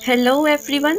Hello everyone.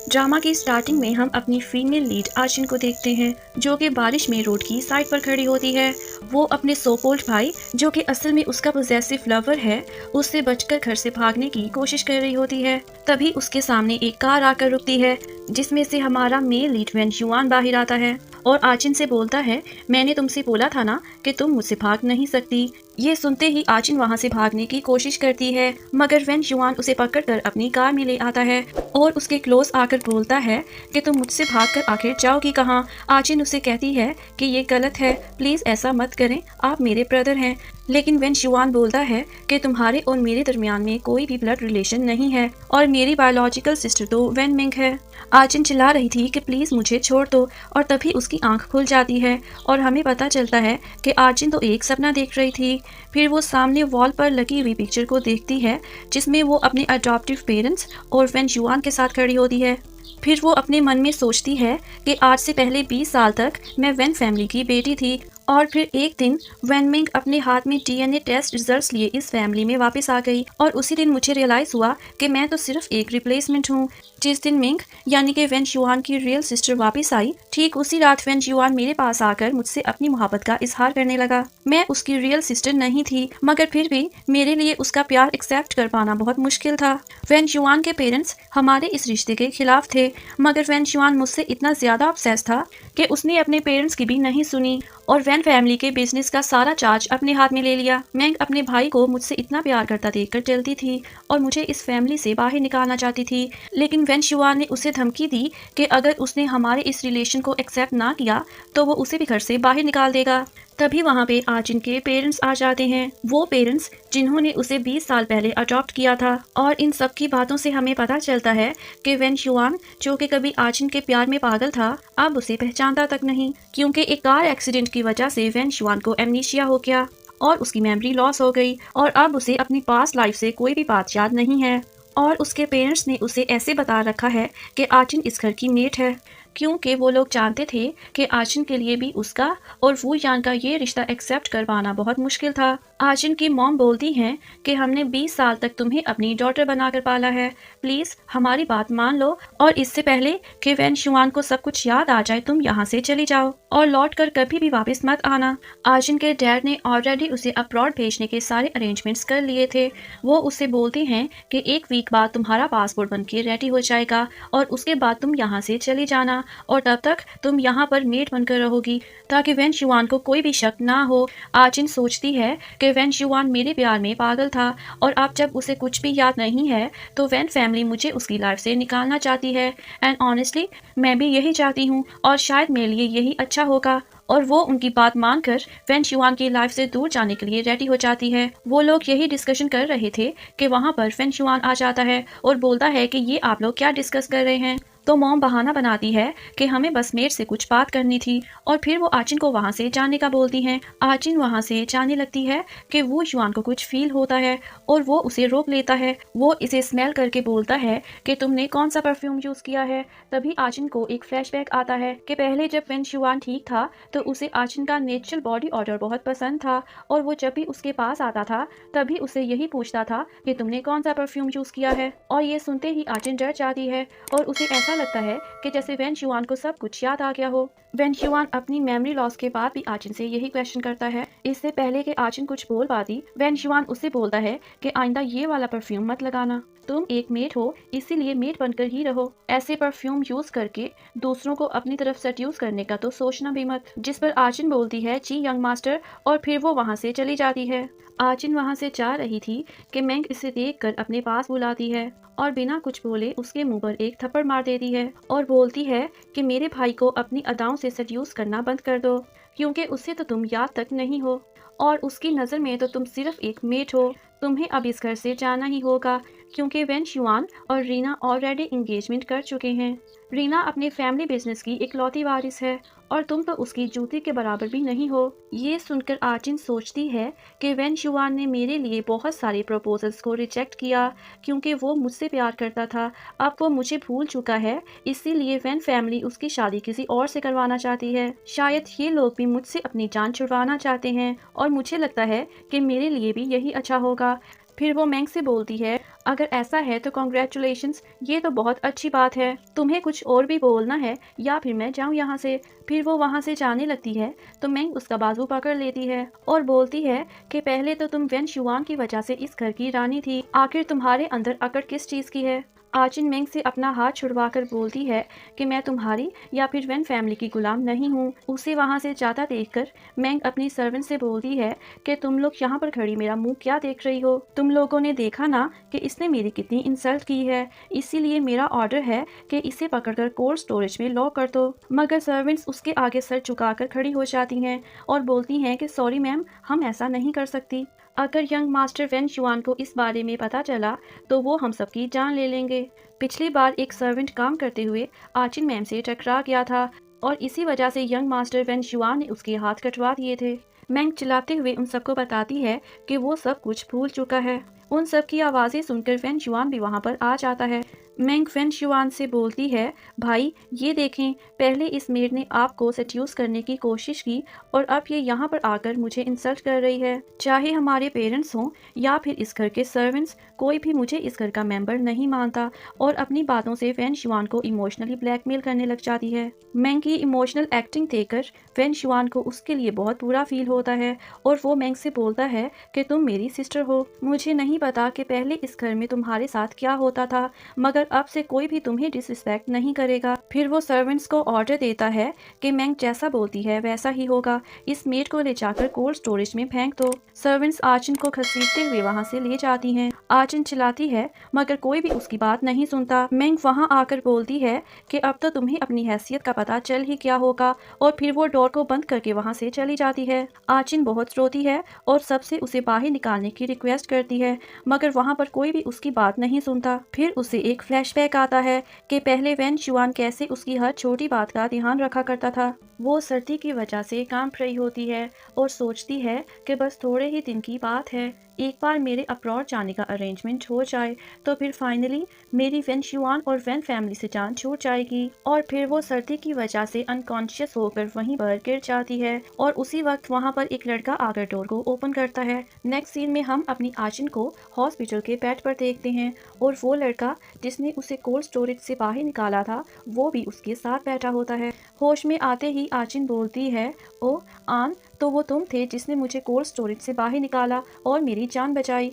Drama की starting में हम अपनी फीमेल लीड आशिन को देखते हैं जो कि बारिश में रोड की साइड पर खड़ी होती है। वो अपने सोपोल्ड भाई जो कि असल में उसका पोजेसिव लवर है उससे बचकर घर से भागने की कोशिश कर रही होती है। तभी उसके सामने एक कार आकर रुकती है जिसमें से हमारा मेल लीड वेन युआन बाहर आता है और आचिन से बोलता है, मैंने तुमसे बोला था ना कि तुम मुझसे भाग नहीं सकती। ये सुनते ही आचिन वहां से भागने की कोशिश करती है मगर वेन युआन उसे पकड़कर अपनी कार में ले आता है और उसके क्लोज आकर बोलता है कि तुम मुझसे भागकर आखिर जाओगी कहाँ। आचिन उसे कहती है कि ये गलत है, प्लीज ऐसा मत करें, आप मेरे ब्रदर हैं। लेकिन वेन युआन बोलता है कि तुम्हारे और मेरे दरमियान में कोई भी ब्लड रिलेशन नहीं है और मेरी बायोलॉजिकल सिस्टर तो वेन मिंग है। आचिन चिल्ला रही थी कि प्लीज मुझे छोड़ दो और तभी उसकी आंख खुल जाती है और हमें पता चलता है कि आचिन तो एक सपना देख रही थी। फिर वो सामने वॉल पर लगी हुई पिक्चर को देखती है जिसमें वो अपने अडॉप्टिव पेरेंट्स और वेन युआन के साथ खड़ी होती है। फिर वो अपने मन में सोचती है कि आज से पहले 20 साल तक मैं वेन फैमिली की बेटी थी और फिर एक दिन वेन मिंग अपने हाथ में डीएनए टेस्ट रिजल्ट्स लिए इस फैमिली में वापस आ गई और उसी दिन मुझे रियलाइज हुआ कि मैं तो सिर्फ एक रिप्लेसमेंट हूँ। जिस दिन मिंग यानी कि वेन युआन की रियल सिस्टर वापस आई, ठीक उसी रात वेन युआन मेरे पास आकर मुझसे अपनी मोहब्बत का इजहार करने लगा। मैं उसकी रियल सिस्टर नहीं थी मगर फिर भी मेरे लिए उसका प्यार एक्सेप्ट कर पाना बहुत मुश्किल था। वेन युआन के पेरेंट्स हमारे इस रिश्ते के खिलाफ थे मगर वेन युआन मुझसे इतना ज्यादा ऑब्सेस था कि उसने अपने पेरेंट्स की भी नहीं सुनी और वेन फैमिली के बिजनेस का सारा चार्ज अपने हाथ में ले लिया। मैं अपने भाई को मुझसे इतना प्यार करता देखकर जलती थी और मुझे इस फैमिली से बाहर निकालना चाहती थी। लेकिन वेन युआन ने उसे धमकी दी कि अगर उसने हमारे इस रिलेशन को एक्सेप्ट ना किया तो वो उसे भी घर से बाहर निकाल देगा। तभी वहाँ पे आचिन के पेरेंट्स आ जाते हैं, वो पेरेंट्स जिन्होंने उसे 20 साल पहले अडॉप्ट किया था। और इन सब की बातों से हमें पता चलता है कि वेन युआन जो कि कभी आचिन के प्यार में पागल था अब उसे पहचानता तक नहीं, क्योंकि एक कार एक्सीडेंट की वजह से वेन युआन को एमनीशिया हो गया और उसकी मेमोरी लॉस हो गई और अब उसे अपनी पास्ट लाइफ से कोई भी बात याद नहीं है। और उसके पेरेंट्स ने उसे ऐसे बता रखा है कि आचिन इस घर की मेट है, क्योंकि वो लोग जानते थे कि आचिन के लिए भी उसका और वो यान का ये रिश्ता एक्सेप्ट कर पाना बहुत मुश्किल था। आचिन की मॉम बोलती हैं कि हमने 20 साल तक तुम्हें अपनी डॉटर बनाकर पाला है, प्लीज हमारी बात मान लो और इससे पहले कि वेन युआन को सब कुछ याद आ जाए तुम यहाँ से चली जाओ और लौट कर कभी भी वापस मत आना। आचिन के डैड ने ऑलरेडी उसे अब्रॉड भेजने के सारे अरेंजमेंट्स कर लिए थे। वो उससे बोलती हैं कि एक वीक बाद तुम्हारा पासपोर्ट बन के रेडी हो जाएगा और उसके बाद तुम यहाँ से चली जाना और तब तक तुम यहाँ पर मेड बनकर रहोगी ताकि वेन युआन को कोई भी शक ना हो। आचिन सोचती है कि वेन युआन मेरे प्यार में पागल था और अब जब उसे कुछ भी याद नहीं है तो वेन फैमिली मुझे उसकी लाइफ से निकालना चाहती है एंड ऑनेस्टली मैं भी यही चाहती हूँ और शायद मेरे लिए यही अच्छा होगा। और वो उनकी बात मानकर वेन युआन की लाइफ से दूर जाने के लिए रेडी हो जाती है। वो लोग यही डिस्कशन कर रहे थे कि वहाँ पर वेन युआन आ जाता है और बोलता है कि ये आप लोग क्या डिस्कस कर रहे हैं। तो मॉम बहाना बनाती है कि हमें बस मेड से कुछ बात करनी थी और फिर वो आचिन को वहाँ से जाने का बोलती हैं। आचिन वहाँ से जाने लगती है कि वो युआन को कुछ फील होता है और वो उसे रोक लेता है। वो इसे स्मेल करके बोलता है कि तुमने कौन सा परफ्यूम यूज किया है। तभी आचिन को एक फ्लैशबैक आता है कि पहले जब वेन युआन ठीक था तो उसे आचिन का नेचुरल बॉडी ऑर्डर बहुत पसंद था और वो जब भी उसके पास आता था तभी उसे यही पूछता था कि तुमने कौन सा परफ्यूम यूज किया है। और ये सुनते ही आचिन डर जाती है और उसे ऐसा लगता है कि जैसे वेन युआन को सब कुछ याद आ गया हो। वेन युआन अपनी मेमोरी लॉस के बाद भी आचिन से यही क्वेश्चन करता है। इससे पहले कि आचिन कुछ बोल पाती वेन युआन उससे बोलता है कि आइंदा ये वाला परफ्यूम मत लगाना, तुम एक मेड हो इसीलिए मेड बनकर ही रहो, ऐसे परफ्यूम यूज करके दूसरों को अपनी तरफ सेड्यूस करने का तो सोचना भी मत। जिस पर आचिन बोलती है जी यंग मास्टर और फिर वो वहाँ से चली जाती है। आचिन वहाँ से जा रही थी कि मेंग इसे देखकर अपने पास बुलाती है और बिना कुछ बोले उसके मुंह पर एक थप्पड़ मार देती है और बोलती है कि मेरे भाई को अपनी अदाओं से सेड्यूस करना बंद कर दो, क्योंकि उससे तो तुम याद तक नहीं हो और उसकी नज़र में तो तुम सिर्फ एक मेट हो। तुम्हें अब इस घर से जाना ही होगा क्योंकि वेन युआन और रीना ऑलरेडी इंगेजमेंट कर चुके हैं। रीना अपने फैमिली बिजनेस की इकलौती वारिस है और तुम तो उसकी जूती के बराबर भी नहीं हो। ये सुनकर आचिन सोचती है कि वेन युआन ने मेरे लिए बहुत सारे प्रपोजल्स को रिजेक्ट किया क्योंकि वो मुझसे प्यार करता था, अब वो मुझे भूल चुका है, इसीलिए वेन फैमिली उसकी शादी किसी और से करवाना चाहती है। शायद ये लोग भी मुझसे अपनी जान छुड़वाना चाहते हैं और मुझे लगता है कि मेरे लिए भी यही अच्छा होगा। फिर वो मेंग से बोलती है अगर ऐसा है तो कॉन्ग्रेचुलेशंस, ये तो बहुत अच्छी बात है। तुम्हें कुछ और भी बोलना है या फिर मैं जाऊँ यहाँ से? फिर वो वहाँ से जाने लगती है तो मेंग उसका बाजू पकड़ लेती है और बोलती है कि पहले तो तुम वेन शुआन की वजह से इस घर की रानी थी, आखिर तुम्हारे अंदर अकड़ किस चीज़ की है? आचिन मेंग से अपना हाथ छुड़वाकर बोलती है कि मैं तुम्हारी या फिर वेन फैमिली की गुलाम नहीं हूँ। उसे वहाँ से जाता देखकर मेंग अपनी सर्वेंट से बोलती है कि तुम लोग यहाँ पर खड़ी मेरा मुंह क्या देख रही हो? तुम लोगों ने देखा ना कि इसने मेरी कितनी इंसल्ट की है, इसीलिए मेरा ऑर्डर है कि इसे पकड़कर कोल्ड स्टोरेज में लॉक कर दो। मगर सर्वेंट्स उसके आगे सर झुकाकर खड़ी हो जाती हैं और बोलती हैं कि सॉरी मैम, हम ऐसा नहीं कर सकती। अगर यंग मास्टर वेन शुआन को इस बारे में पता चला तो वो हम सबकी जान ले लेंगे। पिछली बार एक सर्वेंट काम करते हुए आचिन मैम से टकरा गया था और इसी वजह से यंग मास्टर वेन शुआन ने उसके हाथ कटवा दिए थे। मैंग चिल्लाते हुए उन सबको बताती है कि वो सब कुछ भूल चुका है। उन सब की आवाज़ें सुनकर वेन शुआन भी वहाँ पर आ जाता है। मैंग वेन शुआन से बोलती है, भाई ये देखें, पहले इस मेड ने आपको सेड्यूस करने की कोशिश की और अब ये यहाँ पर आकर मुझे इंसल्ट कर रही है। चाहे हमारे पेरेंट्स हों या फिर इस घर के सर्वेंट्स, कोई भी मुझे इस घर का मेंबर नहीं मानता और अपनी बातों से वेन शुआन को इमोशनली ब्लैकमेल करने लग जाती है। मैंग की इमोशनल एक्टिंग देखकर वेन शुआन को उसके लिए बहुत बुरा फील होता है और वो मैंग से बोलता है कि तुम मेरी सिस्टर हो। मुझे नहीं पता कि पहले इस घर में तुम्हारे साथ क्या होता था, मगर अब से कोई भी तुम्हें डिसरिस्पेक्ट नहीं करेगा। फिर वो सर्वेंट्स को ऑर्डर देता है कि मैंग जैसा बोलती है वैसा ही होगा, इस मेड को ले जाकर कोल्ड स्टोरेज में फेंक दो। सर्वेंट्स आचिन को घसीटते हुए वहाँ से ले जाती हैं। आचिन चिल्लाती है मगर कोई भी उसकी बात नहीं सुनता। मैंग वहाँ आकर बोलती है कि अब तो तुम्हें अपनी हैसियत का पता चल ही क्या होगा और फिर वो डोर को बंद करके वहाँ से चली जाती है। आचिन बहुत रोती है और सबसे उसे बाहर निकालने की रिक्वेस्ट करती है मगर वहाँ पर कोई भी उसकी बात नहीं सुनता। फिर उसे एक फ्लैशबैक आता है कि पहले वेन शुआन कैसे उसकी हर छोटी बात का ध्यान रखा करता था। वो सर्दी की वजह से कांप रही होती है और सोचती है कि बस थोड़े ही दिन की बात है, एक बार मेरे अब्रॉड जाने का अरेंजमेंट हो जाए तो फिर फाइनली मेरी वेन शुआन और वेन फैमिली से जान छूट जाएगी। और फिर वो सर्दी की वजह से अनकॉन्शियस होकर वहीं पर गिर जाती है और उसी वक्त वहाँ पर एक लड़का आकर डोर को ओपन करता है। नेक्स्ट सीन में हम अपनी आचिन को हॉस्पिटल के बेड पर देखते हैं और वो लड़का जिसने उसे कोल्ड स्टोरेज से बाहर निकाला था वो भी उसके साथ बैठा होता है। होश में आते ही आचिन बोलती है, ओ आन, तो वो तुम थे जिसने मुझे कोल्ड स्टोरेज से बाहर निकाला और मेरी जान बचाई।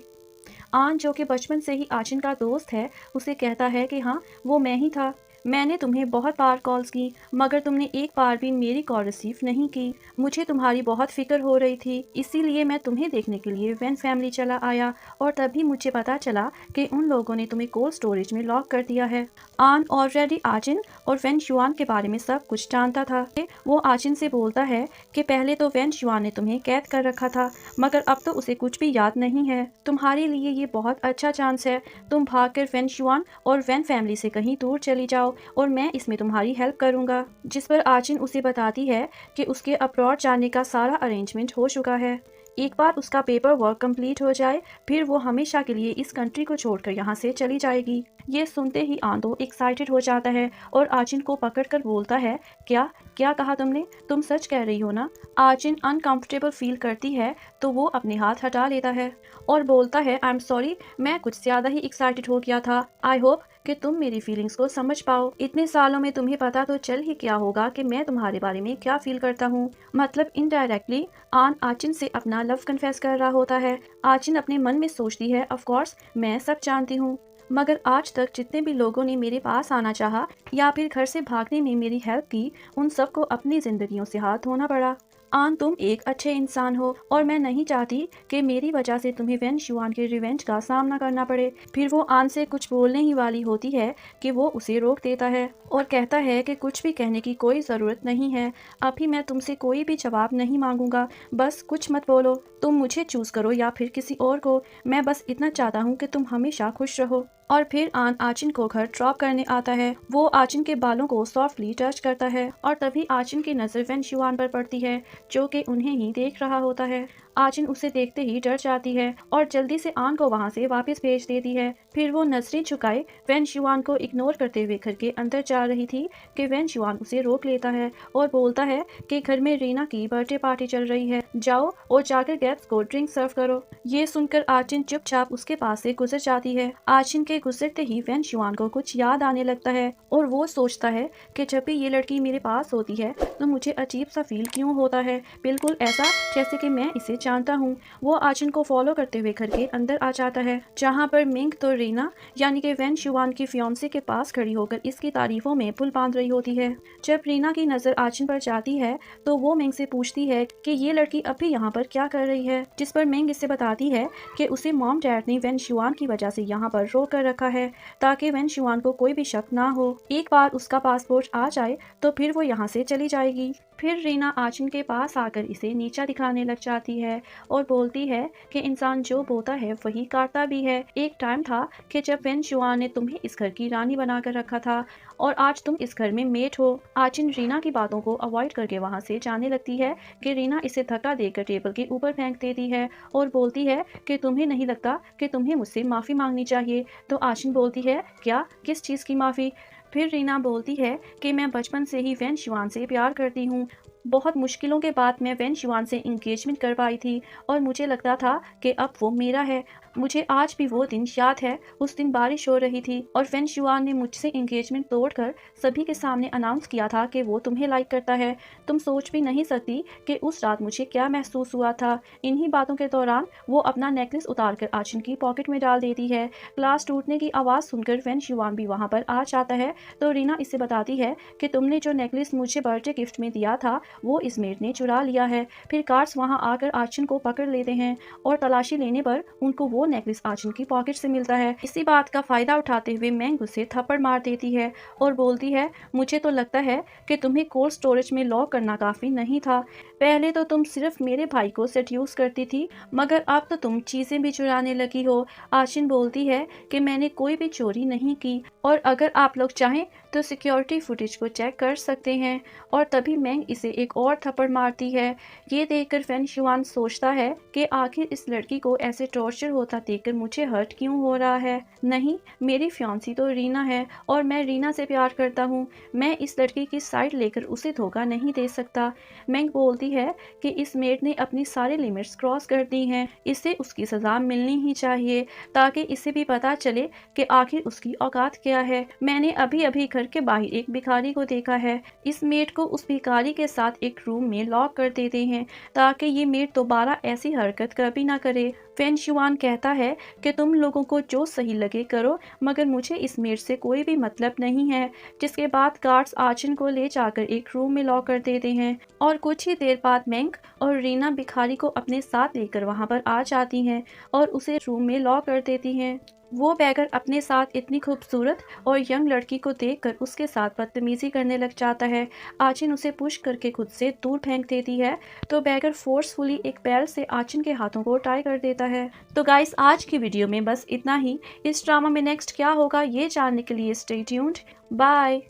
आन जो कि बचपन से ही आचिन का दोस्त है उसे कहता है कि हाँ वो मैं ही था। मैंने तुम्हें बहुत बार कॉल्स की मगर तुमने एक बार भी मेरी कॉल रिसीव नहीं की। मुझे तुम्हारी बहुत फिक्र हो रही थी, इसीलिए मैं तुम्हें देखने के लिए वेन फैमिली चला आया और तभी मुझे पता चला कि उन लोगों ने तुम्हें कोल्ड स्टोरेज में लॉक कर दिया है। आन ऑलरेडी आचिन और वेन शुआन के बारे में सब कुछ जानता था। वो आचिन से बोलता है कि पहले तो वेन शुआन ने तुम्हें कैद कर रखा था मगर अब तो उसे कुछ भी याद नहीं है। तुम्हारे लिए ये बहुत अच्छा चांस है, तुम भागकर वेन शुआन और वेन फैमिली से कहीं दूर चली जाओ और मैं इसमें तुम्हारी हेल्प करूंगा। जिस पर आचिन उसे बताती है कि उसके अब्रॉड जाने का सारा अरेंजमेंट हो चुका है। एक बार उसका पेपर वर्क कंप्लीट हो जाए फिर वो हमेशा के लिए इस कंट्री को छोड़कर यहाँ से चली जाएगी। ये सुनते ही आंदो एक्साइटेड हो जाता है और आचिन को पकड़कर बोलता है, क्या क्या कहा तुमने? तुम सच कह रही हो ना? आचिन अनकंफर्टेबल फील करती है तो वो अपने हाथ हटा लेता है और बोलता है, आई एम सॉरी, मैं कुछ ज़्यादा ही एक्साइटेड हो गया था। आई होप कि तुम मेरी फीलिंग्स को समझ पाओ। इतने सालों में तुम्हें पता तो चल ही क्या होगा कि मैं तुम्हारे बारे में क्या फील करता हूँ। मतलब इनडायरेक्टली आन आचिन से अपना लव कन्फेस कर रहा होता है। आचिन अपने मन में सोचती है, ऑफ कोर्स मैं सब जानती हूँ मगर आज तक जितने भी लोगों ने मेरे पास आना चाहा या फिर घर से भागने में मेरी हेल्प की उन सबको अपनी जिंदगियों से हाथ धोना पड़ा। आन तुम एक अच्छे इंसान हो और मैं नहीं चाहती कि मेरी वजह से तुम्हें वेन शुआन के रिवेंज का सामना करना पड़े। फिर वो आन से कुछ बोलने ही वाली होती है कि वो उसे रोक देता है और कहता है कि कुछ भी कहने की कोई ज़रूरत नहीं है, अभी मैं तुमसे कोई भी जवाब नहीं मांगूंगा, बस कुछ मत बोलो, तुम मुझे चूज़ करो या फिर किसी और को, मैं बस इतना चाहता हूँ कि तुम हमेशा खुश रहो। और फिर आन आचिन को घर ड्रॉप करने आता है। वो आचिन के बालों को सॉफ्टली टच करता है और तभी आचिन की नज़र वेन शिवान पर पड़ती है, जो कि उन्हें ही देख रहा होता है। आचिन उसे देखते ही डर जाती है और जल्दी से आन को वहां से वापस भेज देती है। फिर वो नजरें झुकाए वेन शिवान को इग्नोर करते हुए घर के अंदर जा रही थी कि वेन शिवान उसे रोक लेता है और बोलता है कि घर में रीना की बर्थडे पार्टी चल रही है, जाओ और जाकर गेस्ट्स को ड्रिंक सर्व करो। ये सुनकर आचिन चुपचाप उसके पास से गुजर जाती है। आचिन के गुजरते ही वेन शिवान को कुछ याद आने लगता है और वो सोचता है कि जब भी ये लड़की मेरे पास होती है तो मुझे अजीब सा फील क्यों होता है, बिल्कुल ऐसा जैसे कि मैं इसे जानता हूँ। वो आचिन को फॉलो करते हुए घर के अंदर आ जाता है, जहाँ पर मिंग तो रीना यानी कि वेन शिवान की फियांसे के पास खड़ी होकर इसकी तारीफों में पुल बांध रही होती है। जब रीना की नजर आचिन पर जाती है तो वो मिंग से पूछती है कि ये लड़की अभी यहाँ पर क्या कर रही है, जिस पर मिंग इसे बताती है कि उसे मॉम डैड ने वेन शिवान की वजह से यहाँ पर रोक कर रखा है ताकि वेन शिवान को कोई भी शक ना हो। एक बार उसका पासपोर्ट आ जाए तो फिर वो यहाँ से चली जाएगी। फिर रीना आचिन के पास आकर इसे नीचा दिखाने लग जाती है और बोलती है कि इंसान जो बोता है वही काटता भी है। एक टाइम था कि जब वेन शिवान ने तुम्हें इस घर की रानी बनाकर रखा था और आज तुम इस घर में मेट हो। आचिन रीना की बातों को अवॉइड करके वहाँ से जाने लगती है कि रीना इसे धक्का देकर टेबल के ऊपर फेंक देती है और बोलती है कि तुम्हें नहीं लगता कि तुम्हें मुझसे माफ़ी मांगनी चाहिए। तो आचिन बोलती है, क्या, किस चीज़ की माफ़ी? फिर रीना बोलती है कि मैं बचपन से ही वेन शिवान से प्यार करती हूँ। बहुत मुश्किलों के बाद मैं वेन शिवान से इंगेजमेंट करवाई थी और मुझे लगता था कि अब वो मेरा है। मुझे आज भी वो दिन याद है। उस दिन बारिश हो रही थी और वेन शिवान ने मुझसे इंगेजमेंट तोड़कर सभी के सामने अनाउंस किया था कि वो तुम्हें लाइक करता है। तुम सोच भी नहीं सकती कि उस रात मुझे क्या महसूस हुआ था। इन्हीं बातों के दौरान वो अपना नेकलेस उतार कर आचिन की पॉकेट में डाल देती है। ग्लास टूटने की आवाज़ सुनकर वेन शिवान भी वहाँ पर आ जाता है तो रीना इसे बताती है कि तुमने जो नेकलेस मुझे बर्थडे गिफ्ट में दिया था वो इस मेड ने चुरा लिया है। फिर गार्ड्स वहां आकर आचिन को पकड़ लेते हैं और तलाशी लेने पर उनको वो नेकलेस आचिन की पॉकेट से मिलता है। इसी बात का फायदा उठाते हुए मैंग उसे थप्पड़ मार देती है और बोलती है, मुझे तो लगता है कि तुम्हें कोल्ड स्टोरेज में लॉक करना काफी नहीं था। पहले तो तुम सिर्फ मेरे भाई को सेड्यूस करती थी, मगर अब तो तुम चीजें भी चुराने लगी हो। आचिन बोलती है कि मैंने कोई भी चोरी नहीं की और अगर आप लोग चाहें तो सिक्योरिटी फुटेज को चेक कर सकते हैं। और तभी मैंग इसे एक और थप्पड़ मारती है। ये देखकर वेन शिवान सोचता है कि आखिर इस लड़की को ऐसे टॉर्चर होता देखकर मुझे हर्ट क्यों हो रहा है। नहीं, मेरी फियांसी तो रीना है और मैं रीना से प्यार करता हूँ। मैं इस लड़की की साइड लेकर उसे धोखा नहीं दे सकता। मैंग बोलती है कि इस मेड ने अपनी सारी लिमिट्स क्रॉस कर दी हैं, इसे उसकी सजा मिलनी ही चाहिए ताकि इसे भी पता चले कि आखिर उसकी औकात क्या है। मैंने अभी अभी घर के बाहर एक भिखारी को देखा है। इस मेड को उस भिखारी के साथ एक रूम में लॉक कर देते हैं ताकि ये मेड दोबारा ऐसी हरकत कभी ना करे। वेन शिवान कहता है कि तुम लोगों को जो सही लगे करो, मगर मुझे इस मेड से कोई भी मतलब नहीं है। जिसके बाद गार्ड्स आचिन को ले जाकर एक रूम में लॉक कर देते हैं और कुछ ही देर बाद मैंग और रीना भिखारी को अपने साथ लेकर वहां पर आ जाती हैं और उसे रूम में लॉक कर देती हैं। वो बैगर अपने साथ इतनी खूबसूरत और यंग लड़की को देखकर उसके साथ बदतमीजी करने लग जाता है। आचिन उसे पुश करके खुद से दूर फेंक देती है तो बैगर फोर्सफुली एक बेल्ट से आचिन के हाथों को टाई कर देता है। तो गाइस, आज की वीडियो में बस इतना ही। इस ड्रामा में नेक्स्ट क्या होगा ये जानने के लिए स्टे ट्यून्ड। बाय।